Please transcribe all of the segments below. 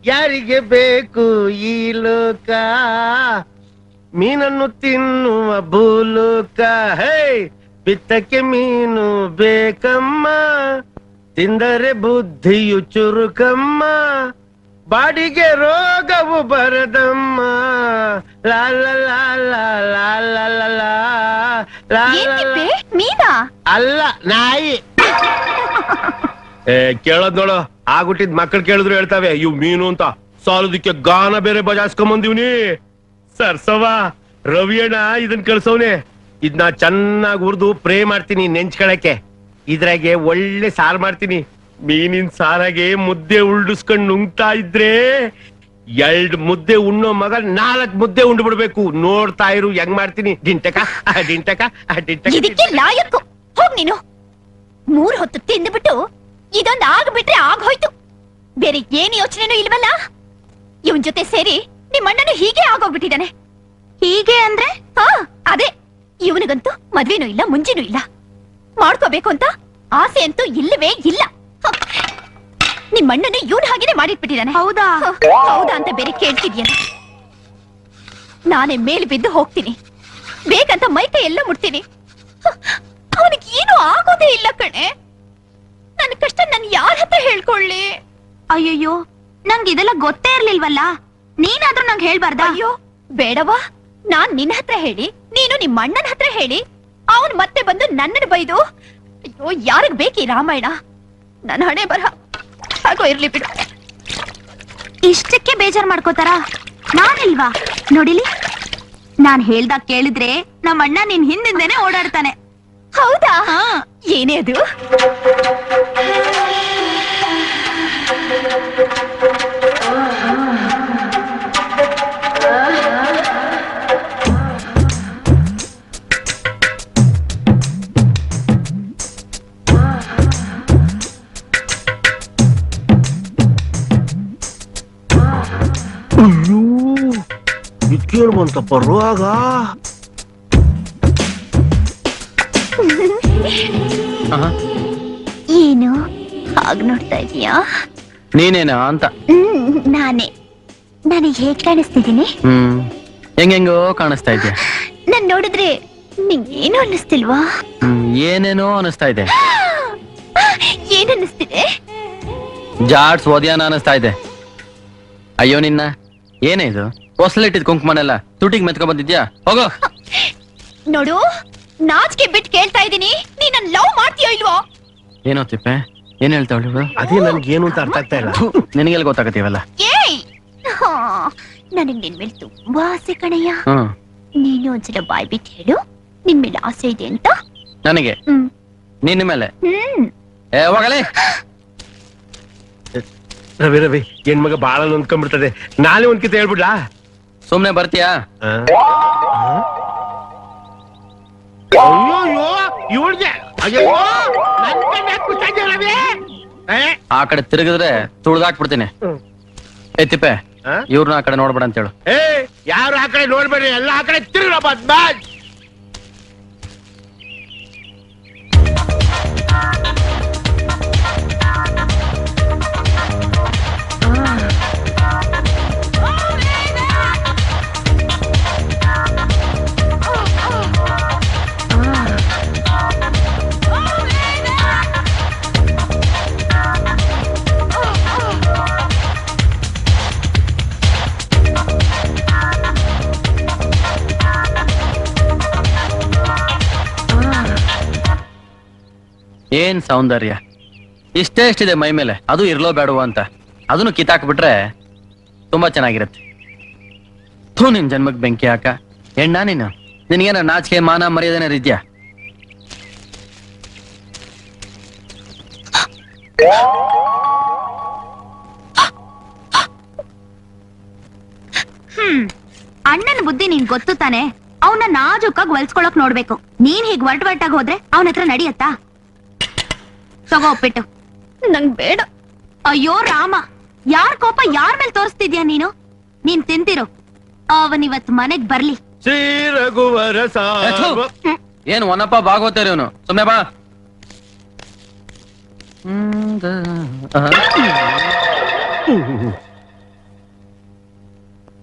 ಯಾರಿಗೆ ಬೇಕು ಈ ಲೋಕ ಮೀನನ್ನು ತಿನ್ನುವ ಭೂಲೋಕ ಹೇ ಬಿತ್ತಕ್ಕೆ ಮೀನು ಬೇಕಮ್ಮ ತಿಂದರೆ ಬುದ್ಧಿಯು ಚುರುಕಮ್ಮ ಬಾಡಿಗೆ ರೋಗವು ಬರದಮ್ಮ ಲಾಲ ಲಾಲ ಲಾಲ ಮೀನಾ ಅಲ್ಲ ನಾಯಿ ಕೇಳೋದ್ ನೋಡು ಆಗ್ಬಿಟ್ಟಿದ್ ಮಕ್ಕಳು ಕೇಳಿದ್ರು ಹೇಳ್ತಾವೆ ಇವ್ ಮೀನು ಅಂತ ಸಾಲದಕ್ಕೆ ಗಾನ ಬೇರೆ ಬಜಾಸ್ಕೊಂಬಂದಿವ್ನಿ ಸರ್ಸವ ರವಿಯಣ್ಣ ಇದನ್ ಕಳ್ಸವ್ನೆ ಇದ್ನ ಚೆನ್ನಾಗಿ ಹುರಿದು ಪ್ರೇ ಮಾಡ್ತೀನಿ ನೆಂಚ್ಕೊಳಕ್ಕೆ ಇದ್ರಾಗೆ ಒಳ್ಳೆ ಸಾರು ಮಾಡ್ತೀನಿ ಮೀನಿನ ಸಾರಾಗೆ ಮುದ್ದೆ ಉಳ್ಳಿಸ್ಕೊಂಡ್ ನುಂಗ್ತಾ ಇದ್ರೆ 2 ಮುದ್ದೆ ಉಣ್ಣೋ ಮಗ 4 ಮುದ್ದೆ ಉಂಡು ಬಿಡ್ಬೇಕು ನೋಡ್ತಾ ಇರು ಹೆಂಗ್ ಮಾಡ್ತೀನಿ ಡಿಂಟಕ ಡಿಂಟಕ ಡಿಂಟಕ ಇದಕ್ಕೆ ಲಾಯಕ್ಕು ಹೋಗ್ ನೀನು 3 ಹೊತ್ತು ತಿಂದ್ಬಿಟ್ಟು ಇದೊಂದು ಆಗ್ಬಿಟ್ರೆ ಆಗೋಯ್ತು ಬೇರೆ ಏನ್ ಯೋಚನೆನೂ ಇಲ್ವಲ್ಲ ಇವನ್ ಜೊತೆ ಸೇರಿ ನಿಮ್ ಅಣ್ಣನು ಹೀಗೆ ಆಗೋಗ್ಬಿಟ್ಟಿದ್ದಾನೆ ಹೀಗೆ ಅಂದ್ರೆ ಅದೇ ಇವನಿಗಂತೂ ಮದ್ವೆನೂ ಇಲ್ಲ ಮುಂಜೆನೂ ಇಲ್ಲ ಮಾಡ್ಕೋಬೇಕು ಅಂತ ಆಸೆ ಅಂತೂ ಇಲ್ಲವೇ ಇಲ್ಲ ನಿಮ್ ಅಣ್ಣನು ಇವನ್ ಹಾಗೇನೆ ಮಾಡಿಟ್ಬಿಟ್ಟಿದ್ದಾನೆ ಹೌದಾ ಹೌದಾ ಅಂತ ಬೇರೆ ಕೇಳ್ತಿದ್ಯಲ್ಲ ನಾನೇ ಮೇಲ್ ಬಿದ್ದು ಹೋಗ್ತೀನಿ ಬೇಕಂತ ಮೈಕೈ ಎಲ್ಲ ಮುಟ್ತೀನಿ ಅವನಿಗೆ ಏನು ಆಗೋದೇ ಇಲ್ಲ ಕಣೆ ನನ್ನ ಕಷ್ಟ ನಾನು ಯಾರ ಹತ್ರ ಹೇಳ್ಕೊಳ್ಳಿ ಅಯ್ಯಯ್ಯೋ ನಂಗೆ ಇದೆಲ್ಲ ಗೊತ್ತೇ ಇರ್ಲಿಲ್ವಲ್ಲ ನೀನಾದ್ರೂ ನಂಗೆ ಹೇಳ್ಬಾರ್ದ ಅಯ್ಯೋ ಬೇಡವಾ ನಾನ್ ನಿನ್ನ ಹತ್ರ ಹೇಳಿ ನೀನು ನಿಮ್ಮ ಅಣ್ಣನ ಹತ್ರ ಹೇಳಿ ಅವನ್ ಮತ್ತೆ ಬಂದು ನನ್ನನ್ನು ಬೈದು ಅಯ್ಯೋ ಯಾರಿಗ್ ಬೇಕಿ ರಾಮಾಯಣ ನನ್ನ ಹಣೆ ಬರಹ ಹಾಗೋ ಇರ್ಲಿ ಬಿಡು ಇಷ್ಟಕ್ಕೆ ಬೇಜಾರ್ ಮಾಡ್ಕೋತಾರ ನಾನಿಲ್ವಾ ನೋಡಿಲಿ ನಾನ್ ಹೇಳ್ದಾಗ ಕೇಳಿದ್ರೆ ನಮ್ಮ ಅಣ್ಣ ನಿನ್ ಹಿಂದಿಂದೇನೆ ಓಡಾಡ್ತಾನೆ ಹೌದಾ ಏನೇ ಅದು ಕೇಳ್ಬಂತಪ್ಪ ರೋಗ ಏನು ಹಾಗ್ ನೋಡ್ತಾ ಇದೀಯಾ ನೀನೇನ ಅಂತ ನಾನೇ ನನಗೆ ಹೇಗ್ ಕಾಣಿಸ್ತಿದ್ದೀನಿ ಹೆಂಗೆಂಗೋ ಕಾಣಿಸ್ತಾ ಇದ್ಯಾ ನಾನ್ ನೋಡಿದ್ರೆ ನಿಂಗೇನು ಅನ್ನಿಸ್ತಿಲ್ವಾ ಏನೇನೋ ಅನಿಸ್ತಾ ಇದೆ ಏನ್ ಅನ್ನಿಸ್ತಿದೆ ಜಾಡ್ಸ್ ಓದ್ಯಾನ ಅನಿಸ್ತಾ ಇದೆ ಅಯ್ಯೋ ನಿನ್ನ ಏನೇ ಇದು ಹೊಸಲಿಟ್ಟಿದ್ ಕುಂಕುಮನೆಲ್ಲ ತುಟಿಗೆ ಮೆತ್ಕೊಂಡ್ ಬಂದಿದ್ಯಾ ಹೋಗೋ ನೋಡು ನಾಚಿಕೆ ಬಿಟ್ಟು ಕೇಳ್ತಾ ಇದೀನಿ ನೀ ನನ್ ಲವ್ ಮಾಡ್ತೀಯೋ ಇಲ್ವೋ ಏನೋ ತಿಪ್ಪೆ ಏನ್ ಹೇಳ್ತಾವಳು ಅದೇ ನನ್ಗೆ ಏನು ಅಂತ ಅರ್ಥ ಆಗ್ತಾ ಇಲ್ಲ ನಿನಗೆಲ್ಲ ಗೊತ್ತಾಗತ್ತೀವಲ್ಲ ಏಯ್ ನನಗ್ ನಿನ್ ಮೇಲೆ ತುಂಬಾ ಆಸೆ ಕಣಯ್ಯ ನೀನು ಒಂದ್ಸಲ ಬಾಯ್ ಬಿಟ್ಟು ಹೇಳು ನಿನ್ ಮೇಲೆ ಆಸೆ ಇದೆ ಅಂತ ನನಗೆ ನಿನ್ನ ಮೇಲೆ ಹೋಗಲೇ ರವಿ ರವಿ ಹೆಣ್ಮಗ ಬಾಳ ನೊಂದ್ಕೊಂಡ್ಬಿಡ್ತದೆ ನಾಳೆ ಒಂದ್ಕಿತ ಹೇಳ್ಬಿಡ್ಲಾ ಸುಮ್ನೆ ಬರ್ತೀಯಾ ಆ ಕಡೆ ತಿರುಗಿದ್ರೆ ತುಳ್ದಾಕ್ಬಿಡ್ತೀನಿ ತಿಪ್ಪೆ ಇವ್ರನ್ನ ಆ ಕಡೆ ನೋಡ್ಬೇಡ ಅಂತ ಹೇಳು ಯಾರು ಆ ಕಡೆ ನೋಡ್ಬೇಡ್ರಿ ಎಲ್ಲ ಆ ಕಡೆ ತಿರುಗ ಬದ್ಮಾಶ್ ಏನ್ ಸೌಂದರ್ಯ ಇಷ್ಟೇ ಇಷ್ಟಿದೆ ಮೈ ಮೇಲೆ ಅದು ಇರ್ಲೋ ಬೇಡವ ಅಂತ ಅದನ್ನು ಕಿತ್ತಾಕ್ಬಿಟ್ರೆ ತುಂಬಾ ಚೆನ್ನಾಗಿರುತ್ತೆ ಥೂ ನಿನ್ ಜನ್ಮಕ್ ಬೆಂಕಿ ಹಾಕ ಹೆಣ್ಣ ನೀನು ನಿನ್ಗೇನ ನಾಚಿಕೆ ಮಾನ ಮರ್ಯಾದೆನ ಇದ್ಯಾ ಅಣ್ಣನ ಬುದ್ಧಿ ನೀನ್ ಗೊತ್ತು ತಾನೆ ಅವನ ನಾಜುಕಾಗಿ ಹೊಲ್ಸ್ಕೊಳಕ್ ನೋಡ್ಬೇಕು ನೀನ್ ಹೀಗ್ ವರ್ಟಾಗಿ ಹೋದ್ರೆ ಅವನ ಹತ್ರ ನಡಿಯತ್ತಾ ತಗೋ ಒಪ್ಪಿಟ್ಟು ನಂಗ್ ಬೇಡ ಅಯ್ಯೋ ರಾಮ ಯಾರ್ ಕೋಪ ಯಾರ ಮೇಲೆ ತೋರಿಸ್ತಿದ್ಯಾ ನೀನು ನೀನ್ ತಿಂತಿರು ಅವನಿವತ್ ಮನೆಗ್ ಬರ್ಲಿ ಶ್ರೀ ರಘುವರ ಏನ್ ಒನಪ್ಪ ಬಾಗೋತಾರ ಇವನು ಸುಮ್ಮನೆ ಬಾ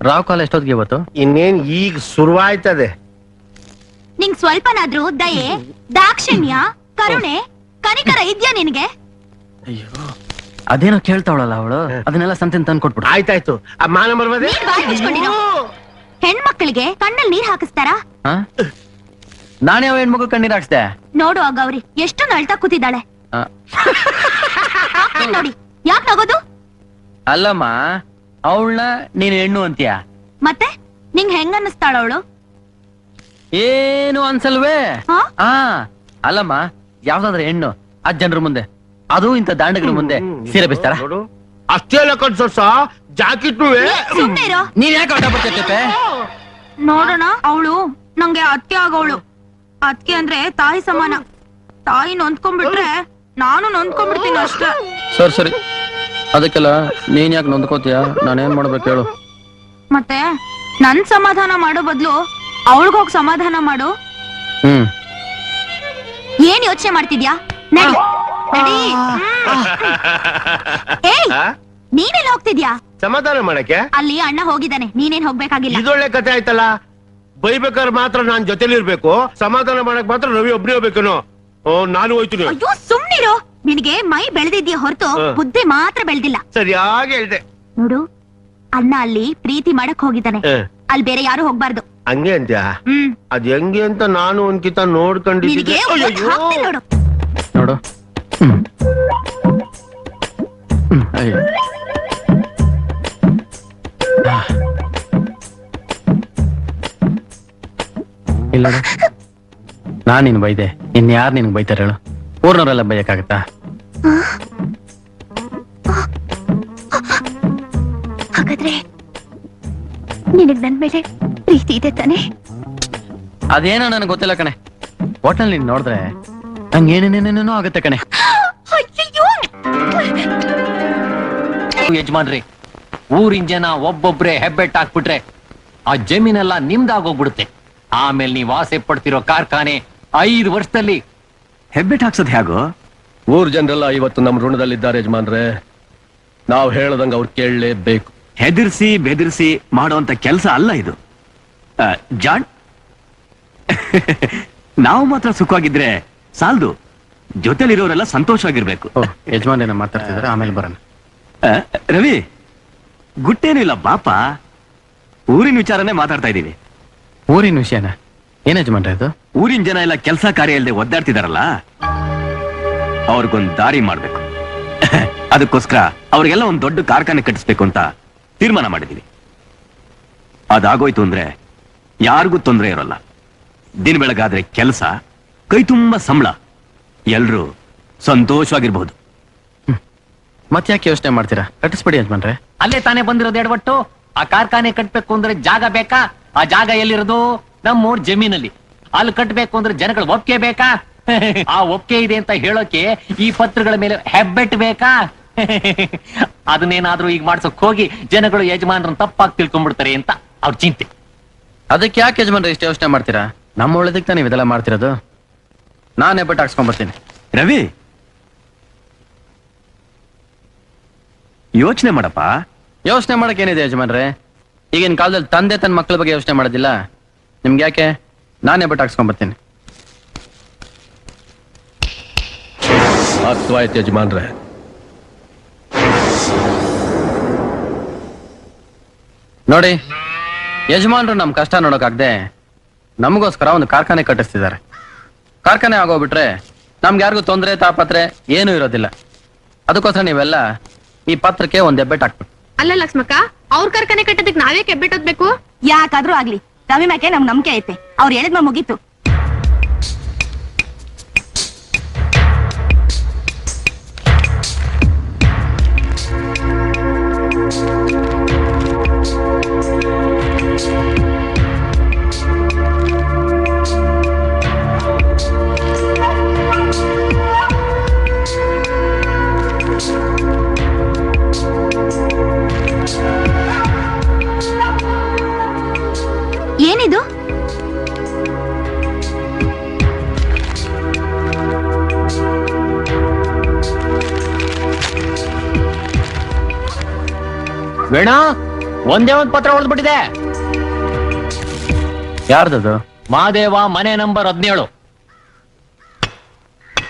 ರಾವ್ ಕಾಲ ಎಷ್ಟೊತ್ತಿಗೆ ಇವತ್ತು? ಇನ್ನೇನ್ ಈಗ ಶುರುವಾಯ್ತದೆ. ನಿಂಗ್ ಸ್ವಲ್ಪನಾದ್ರೂ ದಯೆ, ದಾಕ್ಷಿಣ್ಯ, ಕರುಣೆ, ಕನಿಕರ ಇದ್ಯಾ ನಿನಗೆ? ಅಯ್ಯೋ, ಅದೇನೋ ಕೇಳ್ತಾವಳಲ್ಲ ಅವಳು, ಅದನ್ನೆಲ್ಲ ಸಂತಿನ ತಂದು ಕೊಟ್ಬಿಡು. ಆಯ್ತಾಯ್ತು. ಆ ಮಾನ ಬರ್ಬದೆ. ನೀನ್ ಬಾಯ್ ಮುಚ್ಕೊಂಡಿರೋ. ಹೆಣ್ಮಕ್ಳಿಗೆ ಕಣ್ಣಲ್ಲಿ ನೀರ್ ಹಾಕಿಸ್ತಾರಾ? ನಾನೇ ಯಾವ ಹೆಣ್ಮಗು ಕಣ್ಣೀರ್ ಹಾಕ್ಸ್ದೆ? ನೋಡು ಆ ಗೌರಿ ಎಷ್ಟೊಂದು ಅಳ್ತಾ ಕೂತಿದ್ದಾಳೆ. ಆ, ಹಾಕ್ತೀನಿ ನೋಡಿ. ಯಾಕ್ ನಗೋದು? ಅಲ್ಲಮ್ಮ, ಅವಳನ್ನ ನೀನು ಹೆಣ್ಣು ಅಂತೀಯ? ಮತ್ತೆ ನಿಂಗ್ ಹೆಂಗ್ ಅನ್ನಿಸ್ತಾಳ ಅವಳು? ಏನು ಅನ್ಸಲ್ವೇ? ಹಾ? ಆ ಅಲ್ಲಮ್ಮ, ಯಾವ್ದಾದ್ರೆ ಹೆಣ್ಣು ಆ ಜನರ ಮುಂದೆ, ಅದು ಇಂಥ ದಾಂಡಗಳ ಮುಂದೆ ಸೀರೆ ಬಿಸ್ತಾರ? ನೋಡು, ಅಷ್ಟೇ ಅಲ್ಲ ಕಣ್ಸರ್ಸ, ಜಾಕೆಟ್ ಸುಮ್ನೆ ಇರೋ. ನೀನ್ ಯಾಕೆ ಹೊಟ್ಟ ಬರ್ತಿರ್ತೆ? ನೋಡೋಣ, ಅವಳು ನಂಗೆ ಅತ್ತೆ ಆಗೋವಳು. ಅತ್ಕೆ ಅಂದ್ರೆ ತಾಯಿ ಸಮಾನ. ತಾಯಿ ನೊಂದ್ಕೊಂಡ್ಬಿಟ್ರೆ ನಾನು ನೊಂದ್ಕೊಂಡ್ಬಿಡ್ತೀನಿ ಅಷ್ಟೇ. ಸರಿ, ಅದಕ್ಕೆಲ್ಲ ನೀನ್ ಯಾಕೆ ನೊಂದ್ಕೋತೀಯ? ನಾನೇನ್ ಮಾಡ್ಬೇಕು ಹೇಳು? ಮತ್ತೆ ನನ್ ಸಮಾಧಾನ ಮಾಡೋ ಬದ್ಲು ಅವಳಿಗೋಗ್ ಸಮಾಧಾನ ಮಾಡು. ಏನ್ ಯೋಚನೆ ಮಾಡ್ತಿದ್ಯಾ? ನಡಿ ನಡಿ. ಏಯ್, ನೀನೆಲ್ಲ ಹೋಗ್ತಿದ್ಯಾ? ಸಮಾಧಾನ ಮಾಡಕ್ಕೆ ಅಲ್ಲಿ ಅಣ್ಣ ಹೋಗಿದ್ದಾನೆ, ನೀನೇನ್ ಹೋಗ್ಬೇಕಾಗಿಲ್ಲ. ಇದೊಳ್ಳೆ ಕತೆ ಆಯ್ತಲ್ಲ. ಬೈಬೇಕಾದ್ರೆ ಮಾತ್ರ ನಾನ್ ಜೊತೆಲಿ ಇರ್ಬೇಕು, ಸಮಾಧಾನ ಮಾಡಕ್ ಮಾತ್ರ ರವಿ ಒಬ್ನೇ ಹೋಗ್ಬೇಕೇನೋ? ನಾನು ಹೋಯ್ತೀನಿ. ಅಯ್ಯೋ ಸುಮ್ನಿರು. ನಿನಗೆ ಮೈ ಬೆಳೆದಿದ್ಯಾ ಹೊರತು ಬುದ್ಧಿ ಮಾತ್ರ ಬೆಳೆದಿಲ್ಲ. ಸರಿಯಾಗಿ ಹೇಳ್ದೆ. ನೋಡು, ಅಣ್ಣ ಅಲ್ಲಿ ಪ್ರೀತಿ ಮಾಡಕ್ ಹೋಗಿದ್ದಾನೆ, ಅಲ್ಲಿ ಬೇರೆ ಯಾರು ಹೋಗ್ಬಾರ್ದು. ಹಂಗೆ ಅಂತ್ಯಾ? ಅದ್ ಹೆಂಗೆ ಅಂತ ನಾನು ಒಂದ್ಕಿತ ನೋಡ್ಕೊಂಡಿದ್ದೆ. ನಿನಗೆ ಹಾಕ್ತೀನಿ ನೋಡು. ನೋಡು, ಅಯ್ಯೋ, ಇಲ್ಲ ನಾನ್ ನಿನ್ ಬೈದೆ, ಇನ್ಯಾರು ನಿನ್ಗೆ ಬೈತಾರ ಹೇಳು? ಊರ್ನವರೆಲ್ಲ ಬೈಯಕ್ಕಾಗತ್ತಾ? ಹಾಗಾದ್ರೆ ನಿನಗ್ ನನ್ ಮೇಲೆ ಪ್ರೀತಿ ಇದೆ ತಾನೆ? ಅದೇನೋ ನನಗೆ ಗೊತ್ತಿಲ್ಲ ಕಣೆ. ಹೋಟೆಲ್ ನೀನ್ ನೋಡಿದ್ರೆ ನಂಗೆ ಏನೇನೇನೇನೋ ಆಗತ್ತೆ ಕಣೆ. ಅಯ್ಯಯ್ಯೋ! ಯಜಮಾನ್ರಿ, ಊರಿನ ಜನ ಒಬ್ಬೊಬ್ರೆ ಹೆಬ್ಬೆಟ್ ಹಾಕ್ಬಿಟ್ರೆ ಆ ಜಮೀನೆಲ್ಲ ನಿಮ್ದಾಗೋಗ್ಬಿಡುತ್ತೆ. ಆಮೇಲೆ ನೀವು ಆಸೆ ಪಡ್ತಿರೋ ಕಾರ್ಖಾನೆ 5 ವರ್ಷದಲ್ಲಿ ಹೆಬ್ಬೆಟ್ ಹಾಕ್ಸೋದ್ ಹೇಗೋ? ಊರ್ ಜನರೆಲ್ಲ ಇವತ್ತು ನಮ್ಮ ಋಣದಲ್ಲಿದ್ದಾರೆ ಯಜಮಾನ್ರೆ. ನಾವ್ ಹೇಳದಂಗ ಅವ್ರು ಕೇಳಲೇಬೇಕು. ಹೆದರ್ಸಿ ಬೆದರ್ಸಿ ಮಾಡುವಂತ ಕೆಲಸ ಅಲ್ಲ ಇದು. ಜಾನ್, ನಾವು ಮಾತ್ರ ಸುಖವಾಗಿದ್ರೆ ಸಾಲದು, ಜೊತೆಲಿರೋರೆಲ್ಲ ಸಂತೋಷವಾಗಿರ್ಬೇಕು. ಯಜಮಾನ್ರೇನ ಮಾತಾಡ್ತಿದಾರೆ, ಆಮೇಲೆ ಬರೋಣ. ರವಿ, ಗುಟ್ಟೇನು ಇಲ್ಲ ಬಾಪ, ಊರಿನ ವಿಚಾರನೇ ಮಾತಾಡ್ತಾ ಇದೀವಿ. ಊರಿನ ವಿಷಯನ? ಏನ್ ಯಜಮಾನ್ರೆ ಅದು? ಊರಿನ ಜನ ಎಲ್ಲ ಕೆಲಸ ಕಾರ್ಯ ಇಲ್ಲದೆ ಒದ್ದಾಡ್ತಿದಾರಲ್ಲ, ಅವ್ರಿಗೊಂದ್ ದಾರಿ ಮಾಡ್ಬೇಕು. ಅದಕ್ಕೋಸ್ಕರ ಅವ್ರಿಗೆಲ್ಲ ಒಂದ್ ದೊಡ್ಡ ಕಾರ್ಖಾನೆ ಕಟ್ಟಿಸ್ಬೇಕು ಅಂತ ತೀರ್ಮಾನ ಮಾಡಿದೀವಿ. ಅದಾಗೋಯ್ತು ಅಂದ್ರೆ ಯಾರಿಗೂ ತೊಂದರೆ ಇರೋಲ್ಲ. ದಿನ ಬೆಳಗಾದ್ರೆ ಕೆಲಸ, ಕೈ ತುಂಬಾ ಸಂಬಳ, ಎಲ್ರೂ ಸಂತೋಷವಾಗಿರ್ಬಹುದು. ಮತ್ತೆ ಯಾಕೆ ಯೋಚನೆ ಮಾಡ್ತೀರಾ? ಕಟ್ಟಿಸ್ಬಿಡಿ ಯಜಮಾನ್ರೆ. ಅಲ್ಲೇ ತಾನೇ ಬಂದಿರೋದು ಎಡವಟ್ಟು. ಆ ಕಾರ್ಖಾನೆ ಕಟ್ಬೇಕು ಅಂದ್ರೆ ಜಾಗ ಬೇಕಾ? ಆ ಜಾಗ ಎಲ್ಲಿರೋದು? ನಮ್ಮೂರ್ ಜಮೀನಲ್ಲಿ. ಅಲ್ಲಿ ಕಟ್ಬೇಕು ಅಂದ್ರೆ ಜನಗಳ ಒಪ್ಪಿಗೆ ಬೇಕಾ? ಆ ಒಪ್ಪಿಗೆ ಇದೆ ಅಂತ ಹೇಳೋಕೆ ಈ ಪತ್ರಗಳ ಮೇಲೆ ಹೆಬ್ಬೆಟ್ ಬೇಕಾ? ಅದನ್ನೇನಾದ್ರೂ ಈಗ ಮಾಡ್ಸಕ್ ಹೋಗಿ ಜನಗಳು ಯಜಮಾನ್ರನ್ನ ತಪ್ಪಾಗಿ ತಿಳ್ಕೊಂಡ್ಬಿಡ್ತಾರೆ ಅಂತ ಅವ್ರ ಚಿಂತೆ. ಅದಕ್ಕೆ ಯಾಕೆ ಯಜಮಾನ್ರೆ ಇಷ್ಟು ಯೋಚನೆ ಮಾಡ್ತೀರಾ? ನಮ್ಮ ಒಳ್ಳೇದಕ್ಕೆ ತಾನೇ ಇದೆಲ್ಲ ಮಾಡ್ತಿರೋದು. ನಾನೇ ಹೆಬ್ಬೆಟ್ ಹಾಕ್ಸ್ಕೊಂಡ್ಬರ್ತೀನಿ. ರವಿ, ಯೋಚನೆ ಮಾಡಪ್ಪ. ಯೋಚನೆ ಮಾಡಕ್ ಏನಿದೆ ಯಜಮಾನ್ರೆ? ಈಗಿನ ಕಾಲದಲ್ಲಿ ತಂದೆ ತನ್ನ ಮಕ್ಕಳ ಬಗ್ಗೆ ಯೋಚನೆ ಮಾಡೋದಿಲ್ಲ. ನಿಮ್ಗೆ ಯಾಕೆ? ನಾನೇ ಹೆಬ್ಬೆಟ್ ಹಾಕ್ಸ್ಕೊಂಡ್ಬರ್ತೀನಿ. ಅರ್ಥವಾಯ್ತು ಯಜಮಾನ್ರೆ. ನೋಡಿ, ಯಜಮಾನ್ರು ನಮ್ ಕಷ್ಟ ನೋಡೋಕಾಗ್ದೆ ನಮಗೋಸ್ಕರ ಒಂದು ಕಾರ್ಖಾನೆ ಕಟ್ಟಿಸ್ತಿದ್ದಾರೆ. ಕಾರ್ಖಾನೆ ಆಗೋಗ್ಬಿಟ್ರೆ ನಮ್ಗೆ ಯಾರಿಗೂ ತೊಂದರೆ ತಾಪತ್ರೆ ಏನೂ ಇರೋದಿಲ್ಲ. ಅದಕ್ಕೋಸ್ಕರ ನೀವೆಲ್ಲ ಈ ಪತ್ರಕ್ಕೆ ಒಂದ್ ಹೆಬ್ಬೆಟ್ ಹಾಕ್ಬೇಕು. ಅಲ್ಲ ಲಕ್ಷ್ಮಕ್ಕ, ಅವ್ರ ಕಾರ್ಖಾನೆ ಕಟ್ಟೋದಕ್ಕೆ ನಾವೇ ಕೆಬ್ಬೆಟ್ಟೋದ್ಬೇಕು? ಯಾಕಾದ್ರೂ ಆಗ್ಲಿ, ರವಿ ಮ್ಯಾಕೆ ನಮ್ ನಂಬಿಕೆ ಐತೆ. ಅವ್ರು ಹೇಳಿದ್ಮ ಮುಗೀತು. ಏನಿದು? ವೇಣ, ಒಂದೇ ಒಂದ್ ಪತ್ರ ಉಳಿದ್ಬಿಟ್ಟಿದೆ. ಯಾರ್ದದು? ಮಾದೇವ ಮನೆ ನಂಬರ್ 17.